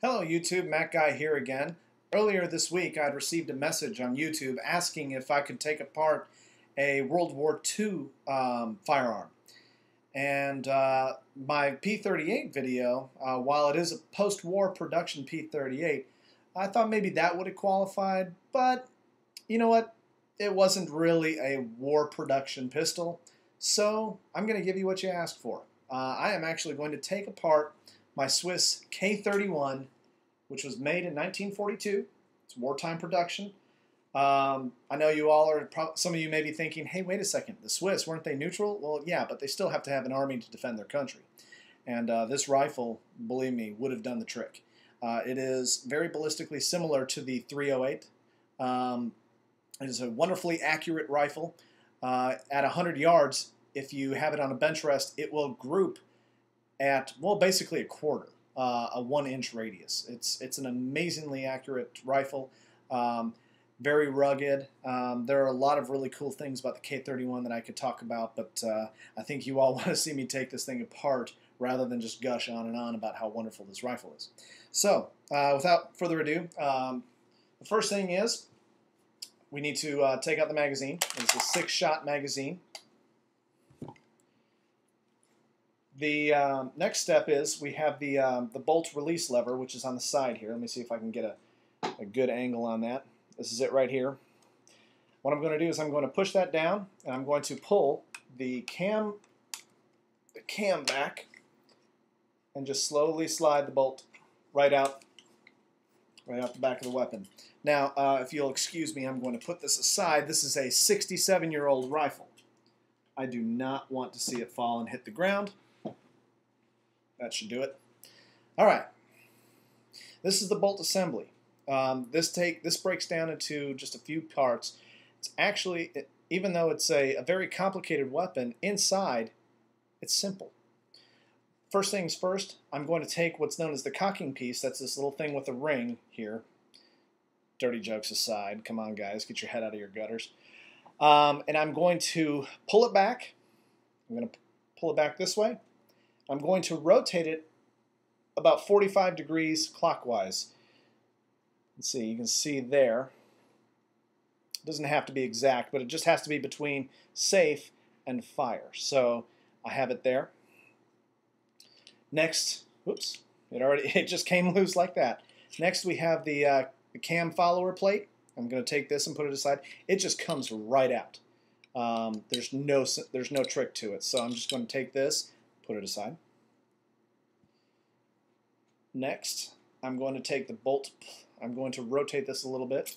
Hello YouTube, Matt Guy here again. Earlier this week I'd received a message on YouTube asking if I could take apart a World War II firearm. And my P38 video, while it is a post-war production P38, I thought maybe that would have qualified, but you know what? It wasn't really a war production pistol, so I'm going to give you what you asked for. I am actually going to take apart my Swiss K31, which was made in 1942. It's wartime production. I know you all are, some of you may be thinking, hey, wait a second, the Swiss, weren't they neutral? Well, yeah, but they still have to have an army to defend their country. And this rifle, believe me, would have done the trick. It is very ballistically similar to the 308. It is a wonderfully accurate rifle. At 100 yards, if you have it on a bench rest, it will group at, well, basically a quarter, a 1-inch radius. It's an amazingly accurate rifle, very rugged. There are a lot of really cool things about the K31 that I could talk about, but I think you all want to see me take this thing apart rather than just gush on and on about how wonderful this rifle is. So, without further ado, the first thing is we need to take out the magazine. It's a 6-shot magazine. The next step is we have the bolt release lever, which is on the side here. Let me see if I can get a good angle on that. This is it right here. What I'm going to do is I'm going to push that down, and I'm going to pull the cam back and just slowly slide the bolt right out the back of the weapon. Now, if you'll excuse me, I'm going to put this aside. This is a 67-year-old rifle. I do not want to see it fall and hit the ground. That should do it. All right. This is the bolt assembly. This breaks down into just a few parts. It's actually, even though it's a very complicated weapon, inside it's simple. First things first, I'm going to take what's known as the cocking piece. That's this little thing with a ring here. Dirty jokes aside, come on guys, get your head out of your gutters. And I'm going to pull it back. I'm going to pull it back this way. I'm going to rotate it about 45 degrees clockwise. Let's see, you can see there. It doesn't have to be exact, but it just has to be between safe and fire. So I have it there. Next, whoops, it just came loose like that. Next we have the cam follower plate. I'm going to take this and put it aside. It just comes right out. There's no trick to it. So I'm just going to take this, put it aside. Next, I'm going to take the bolt. I'm going to rotate this a little bit.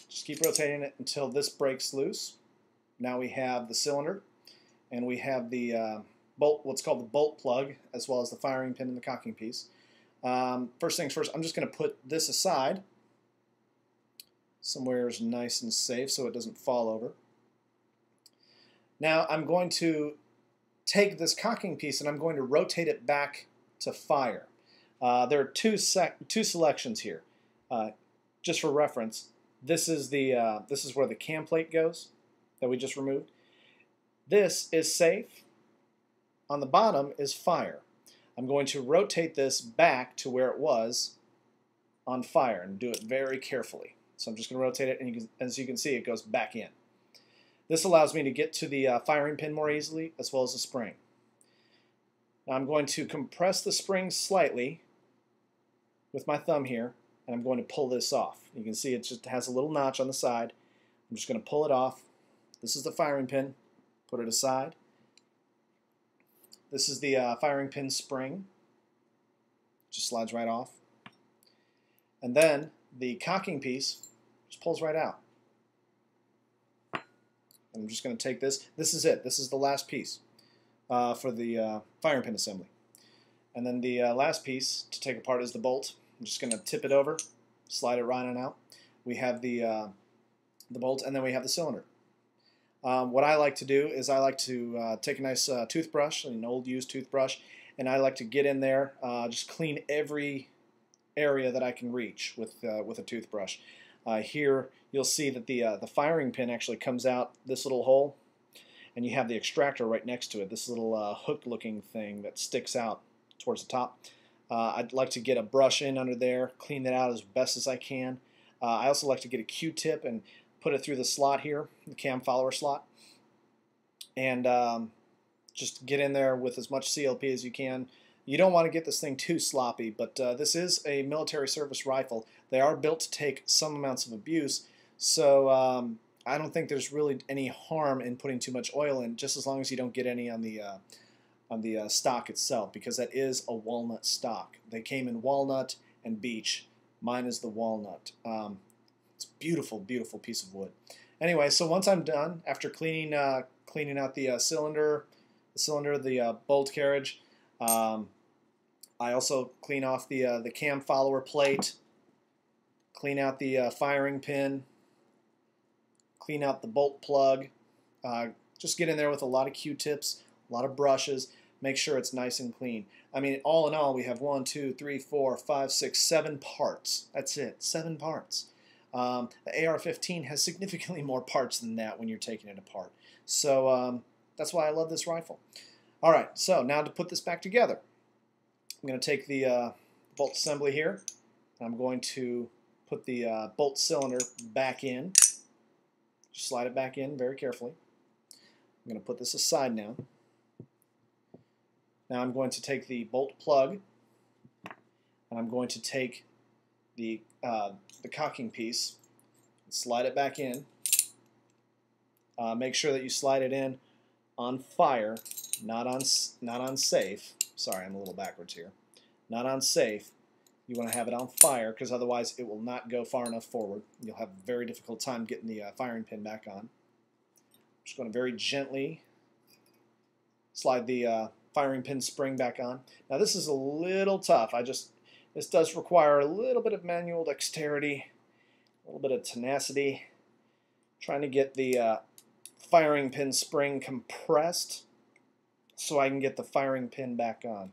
Just keep rotating it until this breaks loose. Now we have the cylinder, and we have the bolt, what's called the bolt plug, as well as the firing pin and the cocking piece. First things first, I'm just going to put this aside somewhere is nice and safe so it doesn't fall over. Now I'm going to take this cocking piece and I'm going to rotate it back to fire. There are two selections here. Just for reference, this is where the cam plate goes that we just removed. This is safe. On the bottom is fire. I'm going to rotate this back to where it was on fire and do it very carefully. So I'm just going to rotate it, and as you can see, it goes back in. This allows me to get to the firing pin more easily, as well as the spring. Now I'm going to compress the spring slightly with my thumb here, and I'm going to pull this off. You can see it just has a little notch on the side. I'm just going to pull it off. This is the firing pin. Put it aside. This is the firing pin spring. Just slides right off. And then the cocking piece just pulls right out. And I'm just going to take this. This is it. This is the last piece for the firing pin assembly. And then the last piece to take apart is the bolt. I'm just going to tip it over, slide it right on out. We have the bolt, and then we have the cylinder. What I like to do is I like to take a nice toothbrush, an old used toothbrush, and I like to get in there, just clean every area that I can reach with a toothbrush. Here you'll see that the firing pin actually comes out this little hole, and you have the extractor right next to it, this little hook looking thing that sticks out towards the top. I'd like to get a brush in under there, clean that out as best as I can. I also like to get a Q-tip and put it through the slot here, the cam follower slot, and just get in there with as much CLP as you can. You don't want to get this thing too sloppy, but this is a military service rifle. They are built to take some amounts of abuse, so I don't think there's really any harm in putting too much oil in, just as long as you don't get any on the stock itself, because that is a walnut stock. They came in walnut and beech. Mine is the walnut. It's a beautiful, beautiful piece of wood. Anyway, so once I'm done, after cleaning out the cylinder, the bolt carriage, I also clean off the cam follower plate, clean out the firing pin, clean out the bolt plug. Just get in there with a lot of Q-tips, a lot of brushes, make sure it's nice and clean. I mean, all in all, we have 1, 2, 3, 4, 5, 6, 7 parts. That's it, 7 parts. The AR-15 has significantly more parts than that when you're taking it apart. So that's why I love this rifle. All right, so now to put this back together, I'm going to take the bolt assembly here. I'm going to put the bolt cylinder back in. Just slide it back in very carefully. I'm going to put this aside now. Now I'm going to take the bolt plug, and I'm going to take the cocking piece and slide it back in. Make sure that you slide it in on fire, not on safe. Sorry, I'm a little backwards here. Not on safe. You want to have it on fire, because otherwise it will not go far enough forward. You'll have a very difficult time getting the firing pin back on. I'm just going to very gently slide the firing pin spring back on. Now this is a little tough. This does require a little bit of manual dexterity, a little bit of tenacity, trying to get the firing pin spring compressed so I can get the firing pin back on.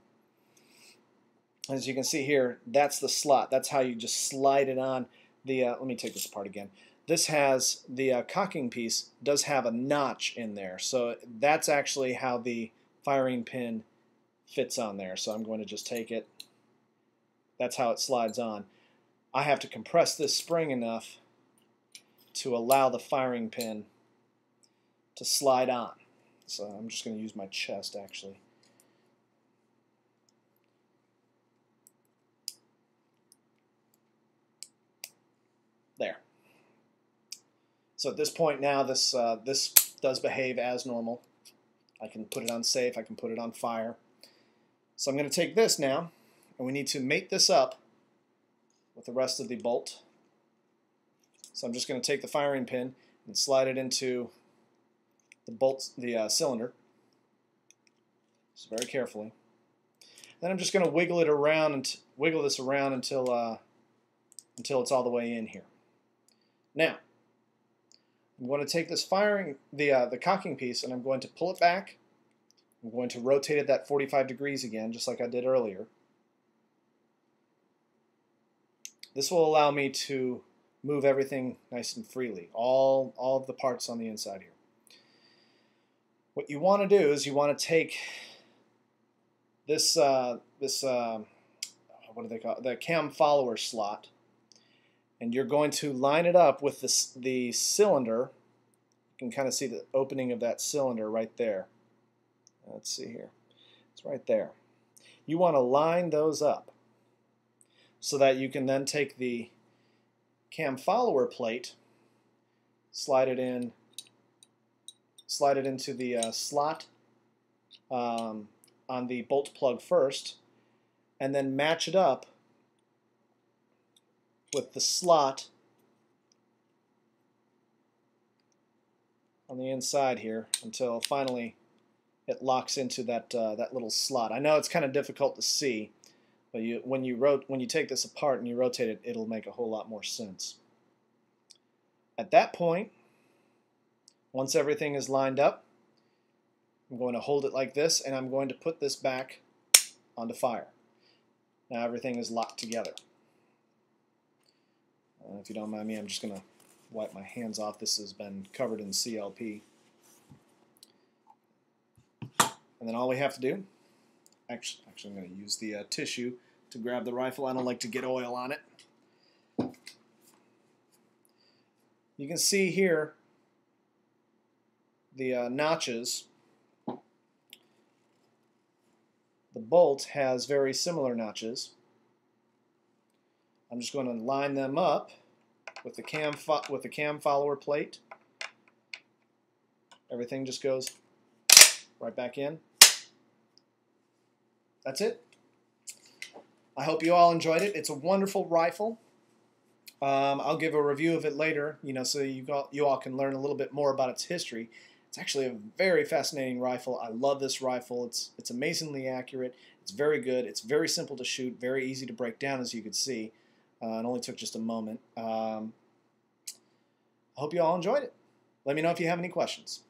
As you can see here, that's the slot. That's how you just slide it on. Let me take this apart again. This has the cocking piece does have a notch in there, so that's actually how the firing pin fits on there. So I'm going to just take it. That's how it slides on. I have to compress this spring enough to allow the firing pin to slide on. So I'm just going to use my chest actually. There. So at this point now, this does behave as normal. I can put it on safe, I can put it on fire. So I'm going to take this now, and we need to mate this up with the rest of the bolt. So I'm just going to take the firing pin and slide it into the cylinder, just very carefully. Then I'm just going to wiggle it around and wiggle this around until it's all the way in here. Now I'm going to take this the cocking piece, and I'm going to pull it back. I'm going to rotate it that 45 degrees again, just like I did earlier. This will allow me to move everything nice and freely, all of the parts on the inside here. What you want to do is you want to take this what do they call it? The cam follower slot, and you're going to line it up with the cylinder. You can kind of see the opening of that cylinder right there. Let's see here. It's right there. You want to line those up so that you can then take the cam follower plate, slide it into the slot on the bolt plug first, and then match it up with the slot on the inside here until finally it locks into that little slot. I know it's kind of difficult to see, but when you take this apart and you rotate it, it'll make a whole lot more sense. At that point, once everything is lined up, I'm going to hold it like this, and I'm going to put this back onto fire. Now everything is locked together. If you don't mind me, I'm just going to wipe my hands off. This has been covered in CLP. And then all we have to do, actually I'm going to use the tissue to grab the rifle. I don't like to get oil on it. You can see here the notches. The bolt has very similar notches. I'm just going to line them up with the cam follower plate. Everything just goes right back in. That's it. I hope you all enjoyed it. It's a wonderful rifle. I'll give a review of it later, so you all can learn a little bit more about its history. It's actually a very fascinating rifle. I love this rifle. It's amazingly accurate. It's very good. It's very simple to shoot, very easy to break down, as you could see. It only took just a moment. I hope you all enjoyed it. Let me know if you have any questions.